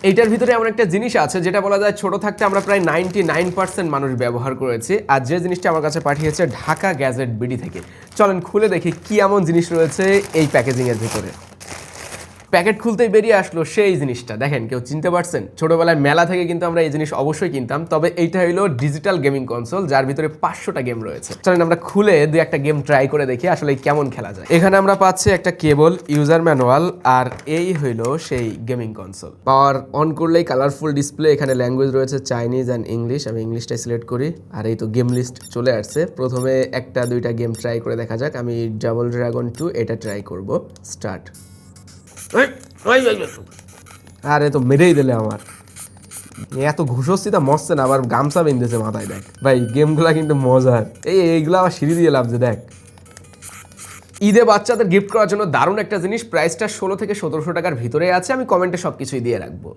এইটার ভিতরে এমন একটা জিনিস আছে যেটা বলা যায় ছোট থাকতে আমরা প্রায় 99% মানুষ ব্যবহার করেছি, আর যে জিনিসটা আমার কাছে পাঠিয়েছে ঢাকা গ্যাজেট বিডি থেকে। চলেন খুলে দেখি কি এমন জিনিস রয়েছে এই প্যাকেজিংয়ের ভিতরে। প্যাকেট খুলতেই বেরিয়ে আসলো সেই জিনিসটা, দেখেন কেউ চিনতে পারছেন? ছোটবেলায় মেলা থেকে কিন্তু আমরা এই জিনিস অবশ্যই কিনতাম, তবে এইটা হলো ডিজিটাল গেমিং কনসোল যার ভিতরে 500টা গেম রয়েছে। চলেন আমরা খুলে দুই একটা গেম ট্রাই করে দেখি আসলে কেমন খেলা যায়। এখানে আমরা পাচ্ছি একটা কেবল, ইউজার ম্যানুয়াল, আর এই হইলো সেই গেমিং কনসোল। পাওয়ার অন করলেই কালারফুল ডিসপ্লে, এখানে ল্যাঙ্গুয়েজ রয়েছে চাইনিজ অ্যান্ড ইংলিশ। আমি ইংলিশটাই সিলেক্ট করি, আর এই তো গেম লিস্ট চলে আসছে। প্রথমে একটা দুইটা গেম ট্রাই করে দেখা যাক। আমি ডাবল ড্রাগন 2 এটা ট্রাই করব। স্টার্ট। আরে তো মেরেই দিলে আমার, এত ঘুষোচ্ছি তা মরছে না, আবার গামছা বেঁধেছে মাথায়। দেখ ভাই গেমগুলা কিন্তু মজার। এইগুলো আবার সিঁড়ি দিয়ে লাভছে। দেখ ঈদে বাচ্চাদের গিফট করার জন্য দারুণ একটা জিনিস। প্রাইসটা 16 থেকে 1700 টাকার ভিতরে আছে। আমি কমেন্টে সব কিছুই দিয়ে রাখবো।